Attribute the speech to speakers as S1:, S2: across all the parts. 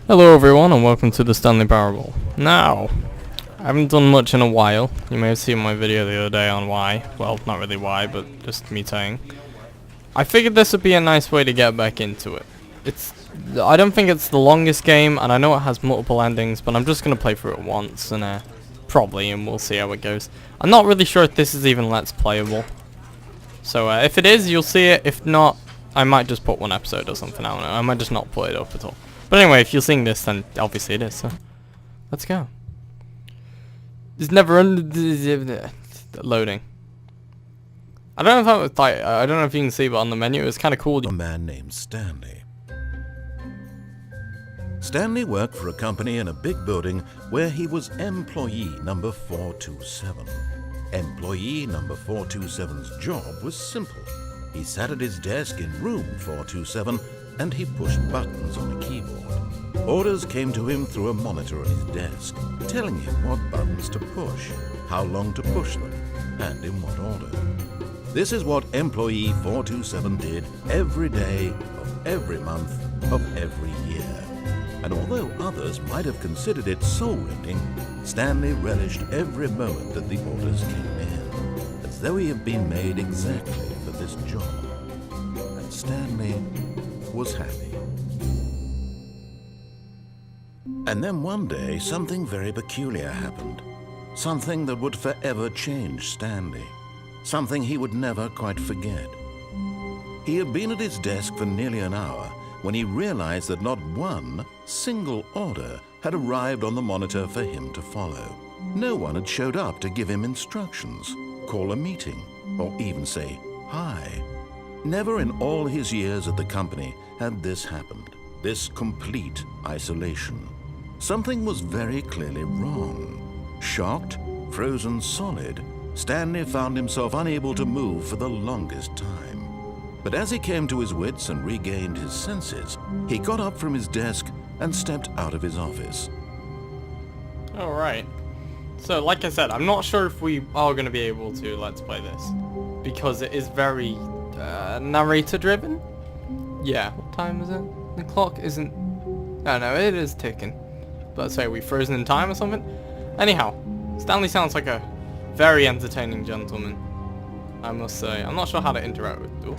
S1: Hello everyone and welcome to the Stanley Parable. Now, I haven't done much in a while. You may have seen my video the other day on why. Well, not really why, but just me saying. I figured this would be a nice way to get back into it. I don't think it's the longest game, and I know it has multiple endings, but I'm just going to play through it once, and probably, and we'll see how it goes. I'm not really sure if this is even Let's Playable. So if it is, you'll see it. If not, I might just put one episode or something. I don't know. I might just not put it up at all. But anyway, if you're seeing this, then obviously it is, so let's go. It's never loading. I don't know if I don't know if you can see, but on the menu it's kind of cool.
S2: A man named Stanley. Stanley worked for a company in a big building where he was employee number 427. Employee number 427's job was simple. He sat at his desk in room 427 and he pushed buttons on a keyboard. Orders came to him through a monitor on his desk, telling him what buttons to push, how long to push them, and in what order. This is what employee 427 did every day of every month of every year. And although others might have considered it soul-rending, Stanley relished every moment that the orders came in, as though he had been made exactly for this job. And Stanley was happy. And then one day, something very peculiar happened. Something that would forever change Stanley. Something he would never quite forget. He had been at his desk for nearly an hour when he realized that not one single order had arrived on the monitor for him to follow. No one had showed up to give him instructions, call a meeting, or even say hi. Never in all his years at the company had this happened, this complete isolation. Something was very clearly wrong. Shocked, frozen solid, Stanley found himself unable to move for the longest time. But as he came to his wits and regained his senses, he got up from his desk and stepped out of his office.
S1: Alright. So, like I said, I'm not sure if we are going to be able to Let's Play this. Because it is very narrator driven. Yeah, what time is it? The clock isn't... I don't know, it is ticking. Let's say we frozen in time or something. Anyhow, Stanley sounds like a very entertaining gentleman, I must say. I'm not sure how to interact with him.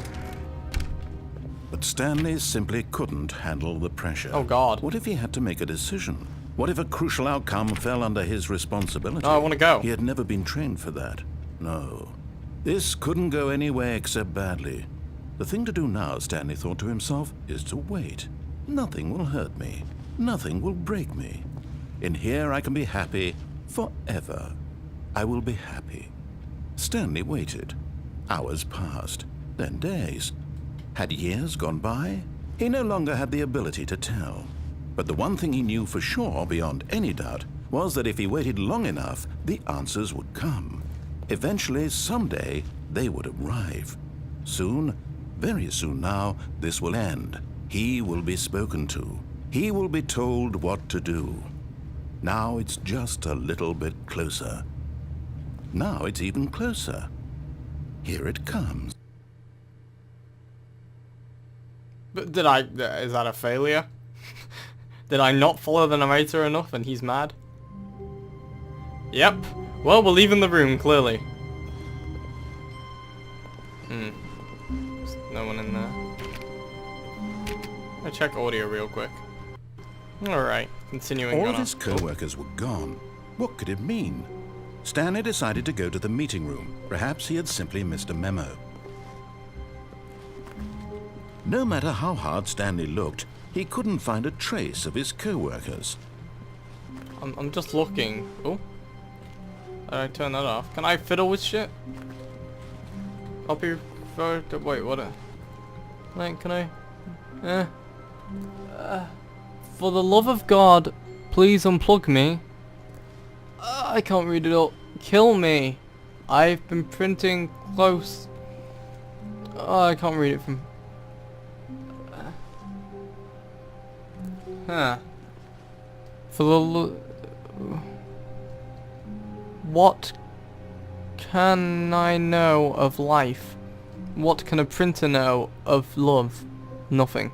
S2: But Stanley simply couldn't handle the pressure.
S1: Oh God.
S2: What if he had to make a decision? What if a crucial outcome fell under his responsibility?
S1: No, I want to go.
S2: He had never been trained for that. No. This couldn't go any way except badly. The thing to do now, Stanley thought to himself, is to wait. Nothing will hurt me. Nothing will break me. In here I can be happy forever. I will be happy. Stanley waited. Hours passed, then days. Had years gone by? He no longer had the ability to tell. But the one thing he knew for sure, beyond any doubt, was that if he waited long enough, the answers would come. Eventually, someday, they would arrive. Soon, very soon now, this will end. He will be spoken to. He will be told what to do. Now it's just a little bit closer. Now it's even closer. Here it comes.
S1: But is that a failure? Did I not follow the narrator enough and he's mad? Yep. Well, we're leaving the room, clearly. There's no one in there. I'll check audio real quick. Alright, continuing on.
S2: All of his co-workers were gone. What could it mean? Stanley decided to go to the meeting room. Perhaps he had simply missed a memo. No matter how hard Stanley looked, he couldn't find a trace of his co-workers.
S1: I'm just looking. Oh. I turn that off. Can I fiddle with shit? Copy for... Wait, what? Can I... For the love of God, please unplug me. I can't read it all. Kill me. I've been printing close. I can't read it from... For the what can I know of life? What can a printer know of love? Nothing.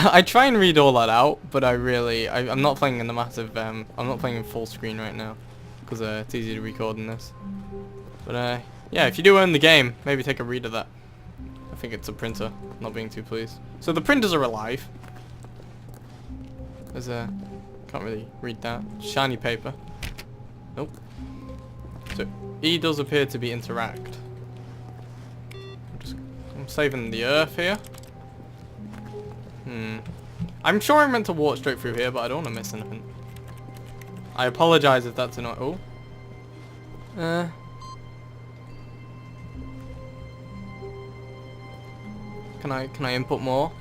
S1: I try and read all that out, but I'm not playing in the massive, I'm not playing in full screen right now, because it's easy to record in this. But yeah, if you do own the game, maybe take a read of that. I think it's a printer, not being too pleased. So the printers are alive. There's can't really read that. Shiny paper. Nope. So E does appear to be interact. I'm saving the earth here. I'm sure I meant to walk straight through here, but I don't want to miss anything. I apologize if that's annoying. Oh. Can I input more?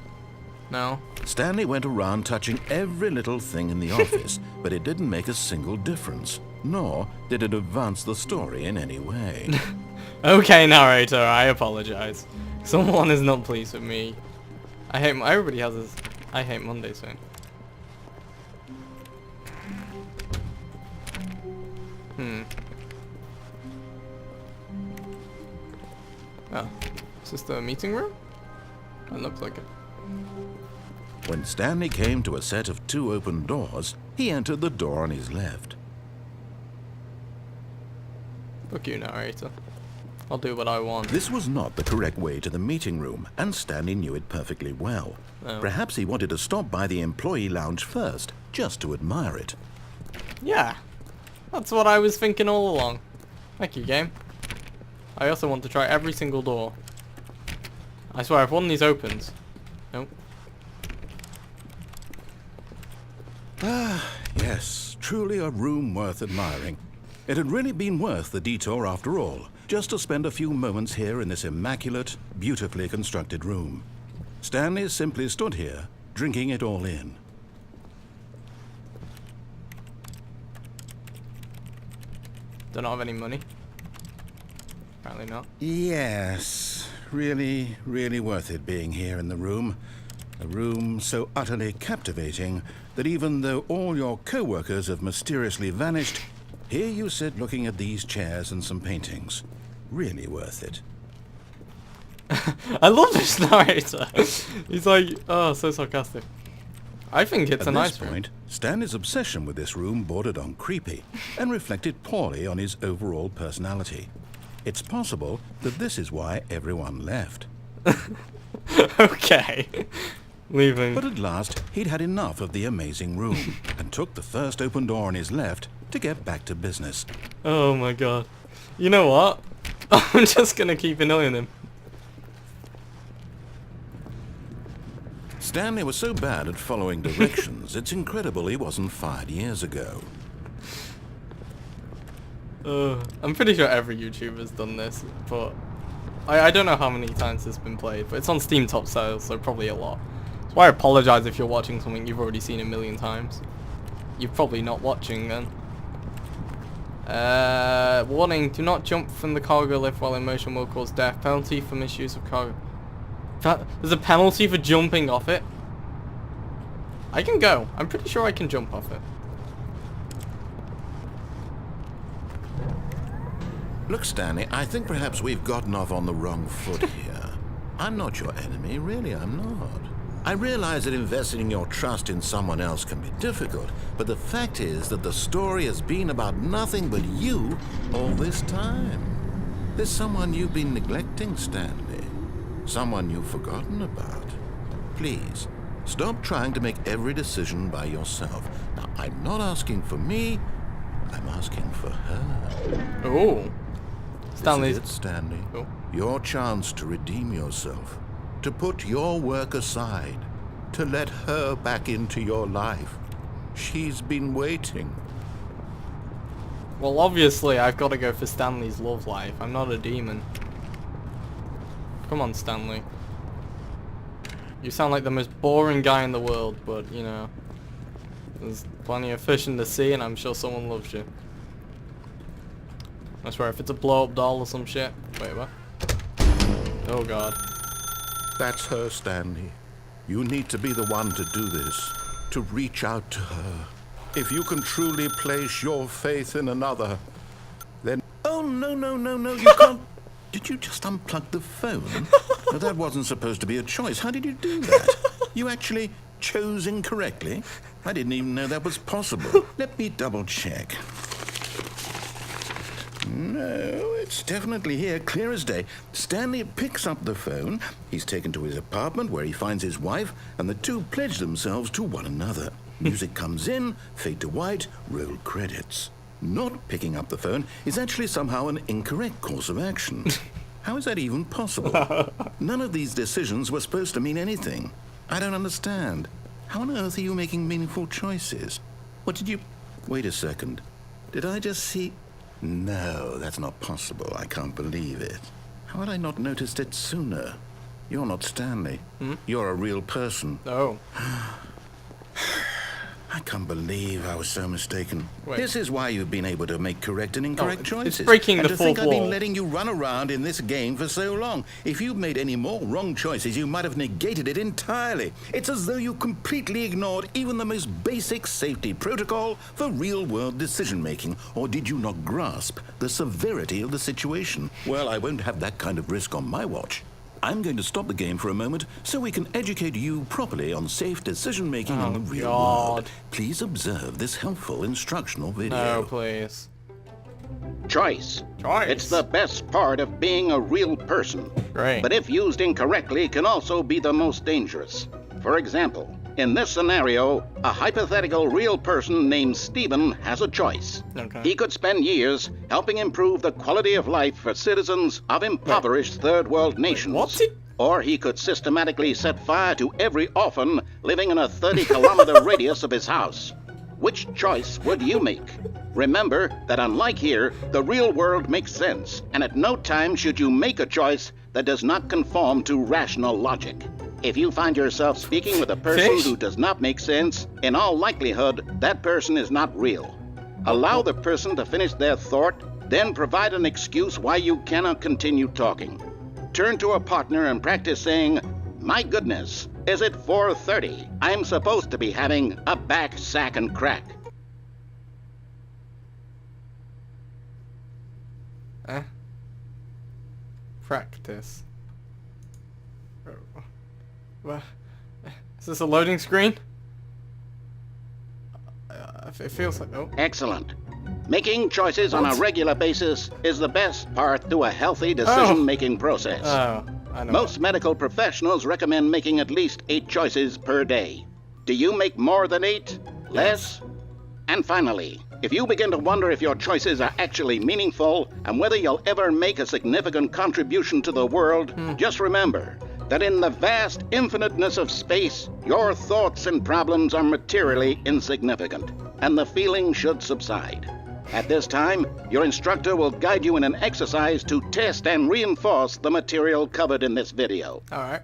S1: No.
S2: Stanley went around touching every little thing in the office, but it didn't make a single difference, nor did it advance the story in any way.
S1: Okay, narrator, I apologize. Someone is not pleased with me. Everybody has this. I hate Mondays, man. Oh, is this the meeting room? It looks like it.
S2: When Stanley came to a set of 2 open doors, he entered the door on his left.
S1: Fuck you, narrator. I'll do what I want.
S2: This was not the correct way to the meeting room, and Stanley knew it perfectly well.
S1: Oh.
S2: Perhaps he wanted to stop by the employee lounge first, just to admire it.
S1: Yeah, that's what I was thinking all along. Thank you, game. I also want to try every single door. I swear, if one of these opens... Nope.
S2: Ah, yes, truly a room worth admiring. It had really been worth the detour after all, just to spend a few moments here in this immaculate, beautifully constructed room. Stanley simply stood here, drinking it all in.
S1: Do not have any money. Apparently not.
S2: Yes, really, really worth it being here in the room. A room so utterly captivating that even though all your co-workers have mysteriously vanished, here you sit looking at these chairs and some paintings. Really worth it.
S1: I love this narrator. He's like, oh, so sarcastic. I think it's a nice room. At this point,
S2: Stanley's obsession with this room bordered on creepy and reflected poorly on his overall personality. It's possible that this is why everyone left.
S1: Okay. Leaving.
S2: But at last, he'd had enough of the amazing room and took the first open door on his left to get back to business.
S1: Oh my god. You know what? I'm just gonna keep annoying him.
S2: Stanley was so bad at following directions, it's incredible he wasn't fired years ago.
S1: I'm pretty sure every YouTuber's done this, but I don't know how many times this has been played, but it's on Steam top sales, so probably a lot. That's why I apologize if you're watching something you've already seen a million times. You're probably not watching then. Warning, do not jump from the cargo lift while in motion will cause death. Penalty for misuse of cargo. There's a penalty for jumping off it? I can go. I'm pretty sure I can jump off it.
S2: Look, Stanley, I think perhaps we've gotten off on the wrong foot here. I'm not your enemy, really I'm not. I realize that investing your trust in someone else can be difficult, but the fact is that the story has been about nothing but you all this time. There's someone you've been neglecting, Stanley. Someone you've forgotten about. Please, stop trying to make every decision by yourself. Now, I'm not asking for me, I'm asking for her.
S1: Oh.
S2: This is it, Stanley.
S1: Oh.
S2: Your chance to redeem yourself. To put your work aside, to let her back into your life. She's been waiting.
S1: Well, obviously, I've got to go for Stanley's love life. I'm not a demon. Come on, Stanley. You sound like the most boring guy in the world, but, you know, there's plenty of fish in the sea, and I'm sure someone loves you. I swear, if it's a blow-up doll or some shit. Wait, what? Oh, God.
S2: That's her, Stanley. You need to be the one to do this, to reach out to her. If you can truly place your faith in another, then... Oh, no, you can't... Did you just unplug the phone? No, that wasn't supposed to be a choice. How did you do that? You actually Chose incorrectly? I didn't even know that was possible. Let me double check. No, it's definitely here, clear as day. Stanley picks up the phone. He's taken to his apartment where he finds his wife, and the two pledge themselves to one another. Music comes in, fade to white, roll credits. Not picking up the phone is actually somehow an incorrect course of action. How is that even possible? None of these decisions were supposed to mean anything. I don't understand. How on earth are you making meaningful choices? What did you... Wait a second. Did I just see... No, that's not possible. I can't believe it. How had I not noticed it sooner? You're not Stanley. You're a real person.
S1: Oh.
S2: I can't believe I was so mistaken.
S1: Wait.
S2: This is why you've been able to make correct and incorrect choices.
S1: It's breaking
S2: and
S1: the
S2: to think
S1: fourth
S2: I've
S1: wall.
S2: been letting you run around in this game for so long. If you'd made any more wrong choices, you might have negated it entirely. It's as though you completely ignored even the most basic safety protocol for real-world decision-making. Or did you not grasp the severity of the situation? Well, I won't have that kind of risk on my watch. I'm going to stop the game for a moment so we can educate you properly on safe decision-making in the real world. Please observe this helpful instructional video.
S1: No, please.
S3: Choice.
S1: Choice.
S3: It's the best part of being a real person.
S1: Great.
S3: But if used incorrectly, can also be the most dangerous. For example, in this scenario, a hypothetical real person named Stephen has a choice.
S1: Okay.
S3: He could spend years helping improve the quality of life for citizens of impoverished third world nations.
S1: What's it?
S3: Or he could systematically set fire to every orphan living in a 30-kilometer radius of his house. Which choice would you make? Remember that unlike here, the real world makes sense, and at no time should you make a choice that does not conform to rational logic. If you find yourself speaking with a person
S1: Fish?
S3: who does not make sense, in all likelihood, that person is not real. Allow the person to finish their thought, then provide an excuse why you cannot continue talking. Turn to a partner and practice saying, "My goodness, is it 4:30? I'm supposed to be having a back, sack, and crack."
S1: Practice. What? Is this a loading screen? It feels like... Oh.
S3: Excellent. Making choices on a
S1: What?
S3: regular basis is the best part to a healthy decision-making process.
S1: Oh, I know.
S3: Most medical professionals recommend making at least 8 choices per day. Do you make more than 8? Less? And finally, if you begin to wonder if your choices are actually meaningful and whether you'll ever make a significant contribution to the world, just remember that in the vast infiniteness of space, your thoughts and problems are materially insignificant, and the feeling should subside. At this time, your instructor will guide you in an exercise to test and reinforce the material covered in this video.
S1: Alright.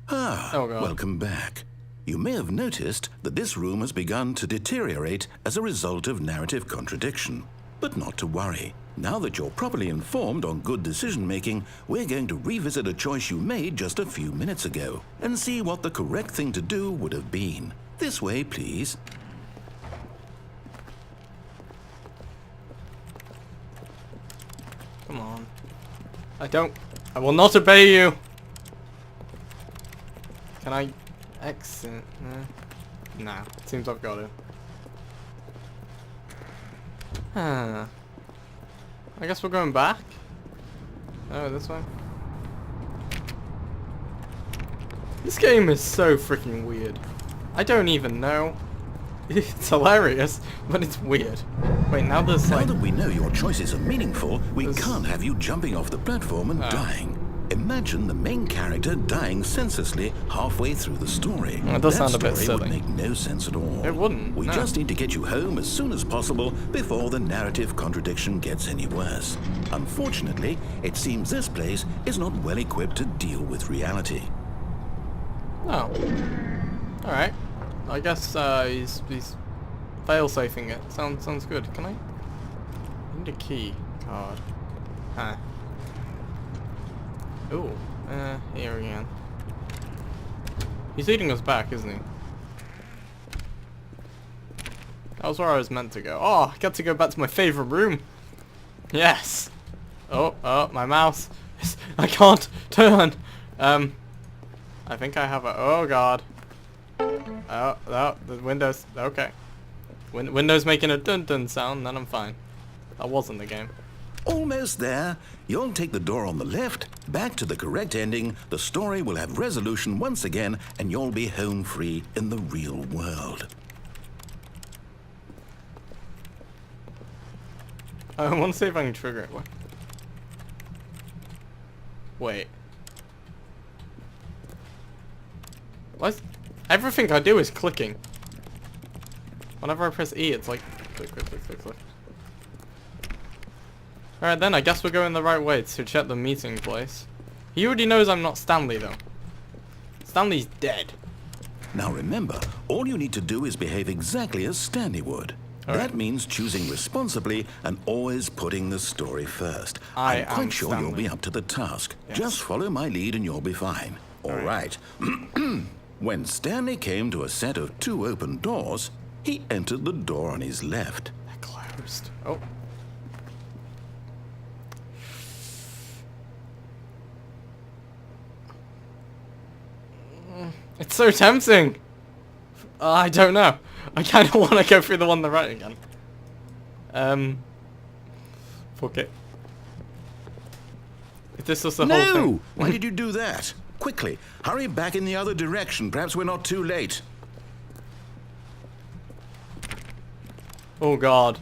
S2: Ah,
S1: Oh, God.
S2: welcome back. You may have noticed that this room has begun to deteriorate as a result of narrative contradiction. But not to worry. Now that you're properly informed on good decision-making, we're going to revisit a choice you made just a few minutes ago and see what the correct thing to do would have been. This way, please.
S1: Come on. I will not obey you! Can I exit? Nah, seems I've got it. I guess we're going back? Oh, this way? This game is so freaking weird. I don't even know. It's hilarious, but it's weird. Wait, now there's
S2: Now
S1: like...
S2: that we know your choices are meaningful, we can't have you jumping off the platform and dying. Imagine the main character dying senselessly halfway through the story.
S1: Well, it does
S2: That
S1: sound a bit
S2: story
S1: silly.
S2: would make no sense at all.
S1: It wouldn't,
S2: We
S1: no.
S2: just need to get you home as soon as possible before the narrative contradiction gets any worse. Unfortunately, it seems this place is not well equipped to deal with reality.
S1: Oh. Alright. I guess he's fail-safing it. Sounds good. Can I need a key card? Huh. Ooh. Here again. He's leading us back, isn't he? That was where I was meant to go. Oh, I got to go back to my favorite room. Yes. Oh, my mouse. I can't turn. I think I have a... Oh, God. Oh, the Windows... Okay. Windows making a dun-dun sound, then I'm fine. That wasn't the game.
S2: Almost there. You'll take the door on the left, back to the correct ending, the story will have resolution once again, and you'll be home free in the real world.
S1: I want to see if I can trigger it. Wait. What? Everything I do is clicking. Whenever I press E, it's like click, click, click, click, click. Alright then, I guess we're going the right way to check the meeting place. He already knows I'm not Stanley though. Stanley's dead.
S2: Now remember, all you need to do is behave exactly as Stanley would. That means choosing responsibly and always putting the story first. I'm quite sure
S1: Stanley.
S2: you'll be up to the task.
S1: Yes.
S2: Just follow my lead and you'll be fine. All right. When Stanley came to a set of 2 open doors, he entered the door on his left.
S1: They're closed. Oh. It's so tempting. I don't know. I kind of want to go through the one on the right again. Fuck it. If this was the whole thing.
S2: No! Why did you do that? Quickly, hurry back in the other direction. Perhaps we're not too late.
S1: Oh God.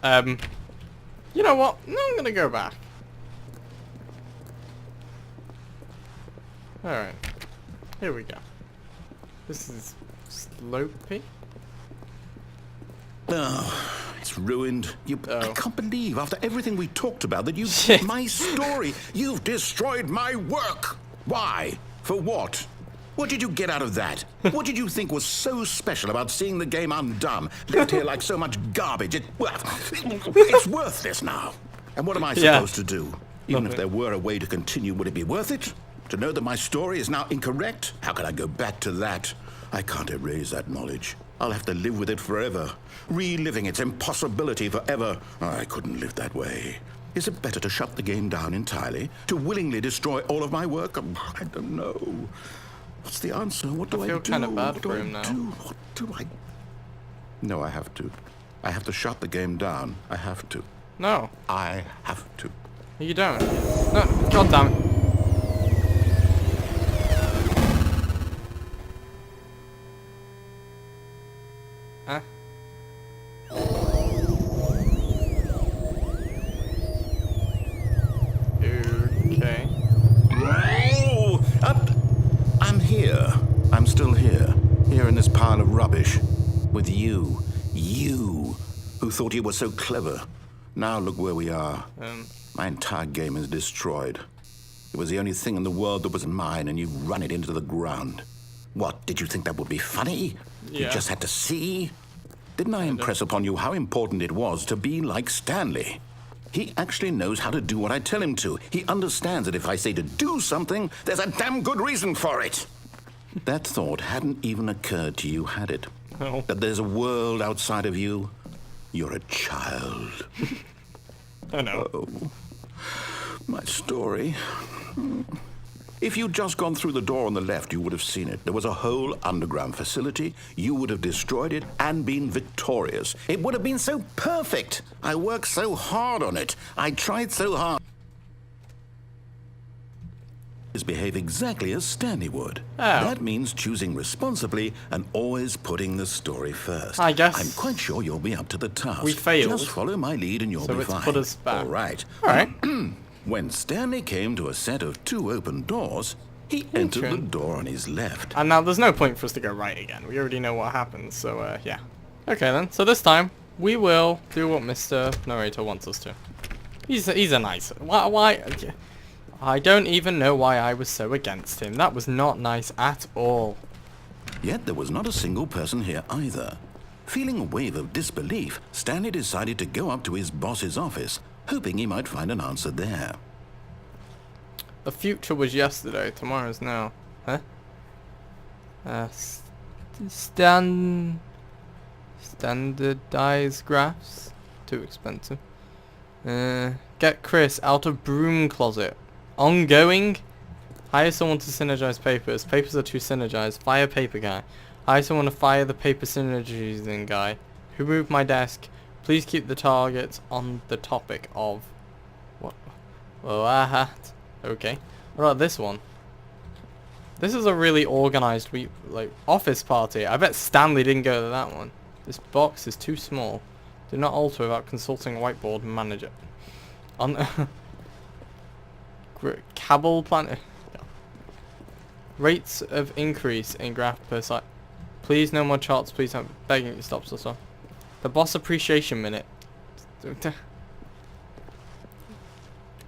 S1: You know what? No, I'm gonna go back. Alright. Here we go. This is slopey.
S2: Oh, it's ruined. I can't believe, after everything we talked about, that you...
S1: Shit.
S2: My story! You've destroyed my work! Why? For what? What did you get out of that? What did you think was so special about seeing the game undone? Left here like so much garbage. It's worthless now. And what am I supposed to do? Even if there were a way to continue, would it be worth it? To know that my story is now incorrect? How can I go back to that? I can't erase that knowledge. I'll have to live with it forever, reliving its impossibility forever. I couldn't live that way. Is it better to shut the game down entirely? To willingly destroy all of my work? I don't know. What's the answer? What do I do?
S1: I feel kind of bad
S2: What
S1: for
S2: do
S1: him
S2: I
S1: now.
S2: do? What do I... No, I have to. I have to shut the game down. I have to.
S1: No.
S2: I have to.
S1: You don't. No. God damn it. Huh? Okay.
S2: Oh, I'm here. I'm still here. Here in this pile of rubbish. With you. You, who thought you were so clever. Now look where we are. My entire game is destroyed. It was the only thing in the world that was mine, and you run it into the ground. What, did you think that would be funny? You
S1: Yeah.
S2: just had to see? Didn't I impress upon you how important it was to be like Stanley? He actually knows how to do what I tell him to. He understands that if I say to do something, there's a damn good reason for it. That thought hadn't even occurred to you, had it?
S1: No.
S2: That there's a world outside of you? You're a child.
S1: I know.
S2: Oh, my story. If you'd just gone through the door on the left, you would have seen it. There was a whole underground facility. You would have destroyed it and been victorious. It would have been so perfect. I worked so hard on it. I tried so hard. Behave exactly as Stanley would.
S1: Oh.
S2: That means choosing responsibly and always putting the story first.
S1: I guess
S2: I'm quite sure you'll be up to the task.
S1: we failed.
S2: Just follow my lead and you'll
S1: So
S2: be
S1: it's
S2: fine.
S1: put us back.
S2: All right.
S1: All right.
S2: When Stanley came to a set of 2 open doors, he entered the door on his left.
S1: And now there's no point for us to go right again. We already know what happens, so yeah. Okay then, so this time we will do what Mr. Narrator wants us to. He's a nice... Why? I don't even know why I was so against him. That was not nice at all.
S2: Yet there was not a single person here either. Feeling a wave of disbelief, Stanley decided to go up to his boss's office, hoping he might find an answer there.
S1: The future was yesterday, tomorrow's now. Huh? Standardized graphs? Too expensive. Get Chris out of broom closet. Ongoing? Hire someone to synergize papers. Papers are too synergized. Fire paper guy. Hire someone to fire the paper synergizing guy. Who moved my desk? Please keep the targets on the topic of... What? Okay. What about this one? This is a really organized office party. I bet Stanley didn't go to that one. This box is too small. Do not alter without consulting whiteboard manager. On Cabal plan. Rates of increase in graph per site. Please no more charts. Please don't. Begging you stop. So. The boss appreciation minute.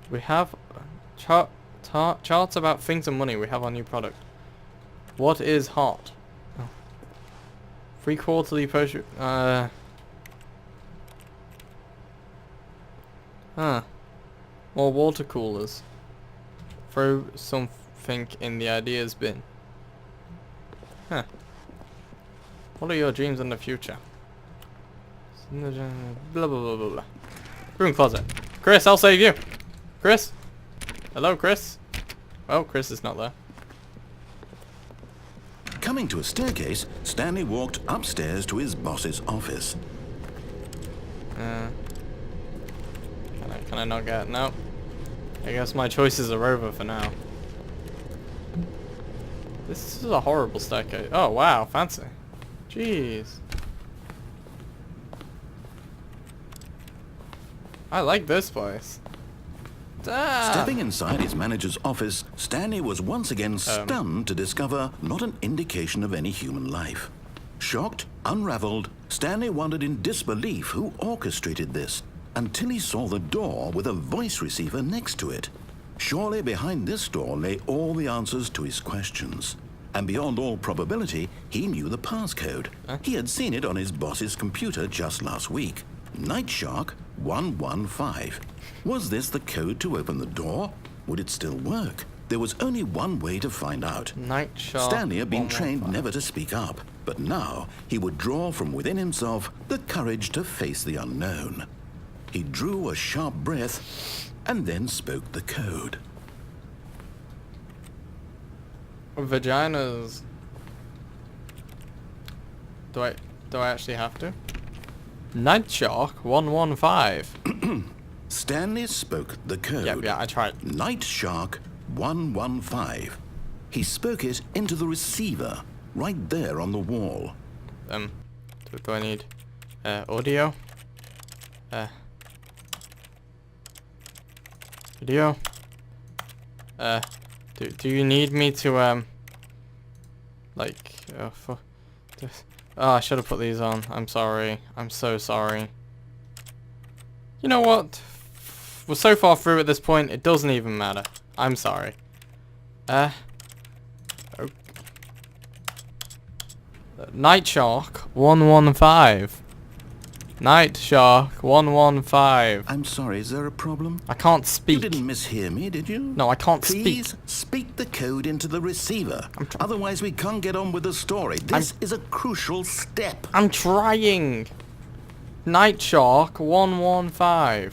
S1: We have charts about things and money. We have our new product. What is hot? Oh. Free quarterly post. More water coolers. Throw something in the ideas bin. Huh. What are your dreams in the future? Blah blah blah blah blah. Room closet. Chris, I'll save you. Chris? Hello, Chris? Oh, Chris is not there.
S2: Coming to a staircase, Stanley walked upstairs to his boss's office.
S1: Can I not get... No. I guess my choices are over for now. This is a horrible staircase. Oh, wow. Fancy. Jeez. I like this place.
S2: Stepping inside his manager's office, Stanley was once again stunned to discover not an indication of any human life. Shocked, unraveled, Stanley wondered in disbelief who orchestrated this, until he saw the door with a voice receiver next to it. Surely behind this door lay all the answers to his questions. And beyond all probability, he knew the passcode. He had seen it on his boss's computer just last week. Night Shark 115. Was this the code to open the door? Would it still work? There was only one way to find out.
S1: Night Shark.
S2: Stanley had been trained never to speak up, but now he would draw from within himself the courage to face the unknown. He drew a sharp breath and then spoke the code.
S1: Vaginas. Do I actually have to? Night Shark 115.
S2: Stanley spoke the code.
S1: Yeah, I tried.
S2: Night Shark 115. He spoke it into the receiver, right there on the wall.
S1: Do I need audio? Video? Do you need me to I should have put these on. I'm sorry. I'm so sorry. You know what? We're so far through at this point, it doesn't even matter. I'm sorry. Night Shark 115. Night Shark 115.
S2: I'm sorry, is there a problem?
S1: I can't speak.
S2: You didn't mishear me, did you?
S1: No, I can't speak.
S2: Please speak the code into the receiver. Otherwise we can't get on with the story. This is a crucial step.
S1: I'm trying. Night Shark 115.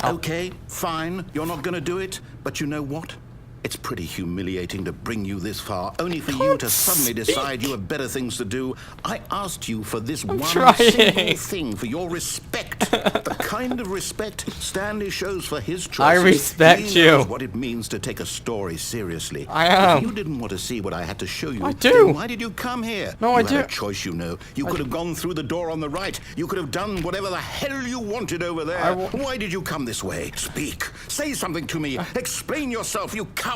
S2: Okay, fine. You're not going to do it. But you know what? It's pretty humiliating to bring you this far, only for you to suddenly decide you have better things to do. I asked you for this one single thing, for your respect. The kind of respect Stanley shows for his choices.
S1: I respect
S2: he
S1: you.
S2: knows what it means to take a story seriously.
S1: I am.
S2: If you didn't want to see what I had to show you,
S1: I do.
S2: then why did you come here?
S1: No,
S2: you
S1: I do.
S2: had a choice, you know. You could have gone through the door on the right. You could have done whatever the hell you wanted over there. Why did you come this way? Speak. Say something to me. Explain yourself, you coward.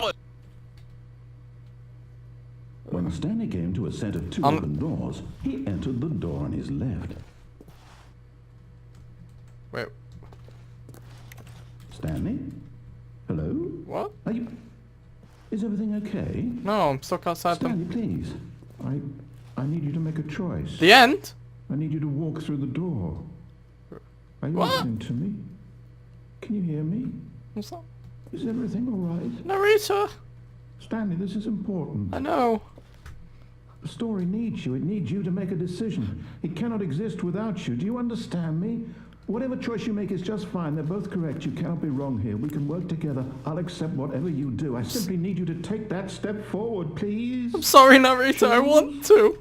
S2: When Stanley came to a set of two open doors, he entered the door on his left.
S1: Wait.
S2: Stanley? Hello?
S1: What?
S2: Are you... Is everything okay?
S1: No, I'm stuck outside
S2: Stanley, please. I need you to make a choice.
S1: The end?
S2: I need you to walk through the door. Are you
S1: What?
S2: listening to me? Can you hear me?
S1: What's that?
S2: Is everything all right?
S1: Narrator?
S2: Stanley, this is important.
S1: I know.
S2: The story needs you. It needs you to make a decision. It cannot exist without you. Do you understand me?
S4: Whatever choice you make is just fine. They're both correct. You cannot be wrong here. We can work together. I'll accept whatever you do. I simply need you to take that step forward, please.
S1: I'm sorry, narrator, I want to.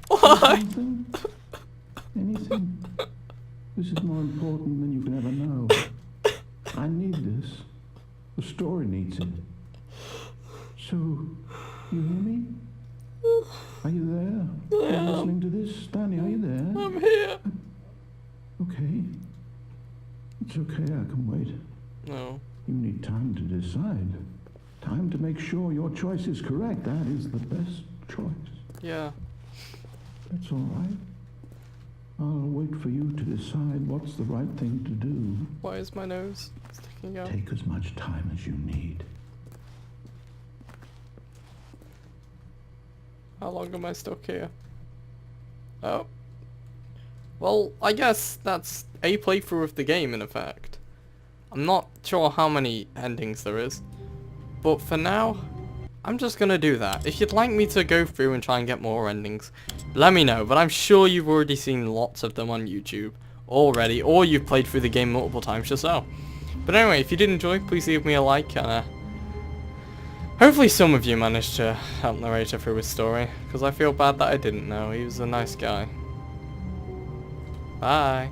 S1: Why?
S4: Anything? Anything? This is more important than you can ever know. I need this. The story needs it. So, you hear me? Are you there? Are you listening to this? Stanley, are you there?
S1: I'm here.
S4: Okay. It's okay, I can wait.
S1: No.
S4: You need time to decide. Time to make sure your choice is correct. That is the best choice.
S1: Yeah.
S4: That's all right. I'll wait for you to decide what's the right thing to do.
S1: Why is my nose sticking out?
S4: Take as much time as you need.
S1: How long am I stuck here? Oh. Well, I guess that's a playthrough of the game in effect. I'm not sure how many endings there is, but for now, I'm just gonna do that. If you'd like me to go through and try and get more endings, let me know, but I'm sure you've already seen lots of them on YouTube already, or you've played through the game multiple times yourself. But anyway, if you did enjoy, please leave me a like, and hopefully some of you managed to help narrator through his story, because I feel bad that I didn't know. He was a nice guy. Bye.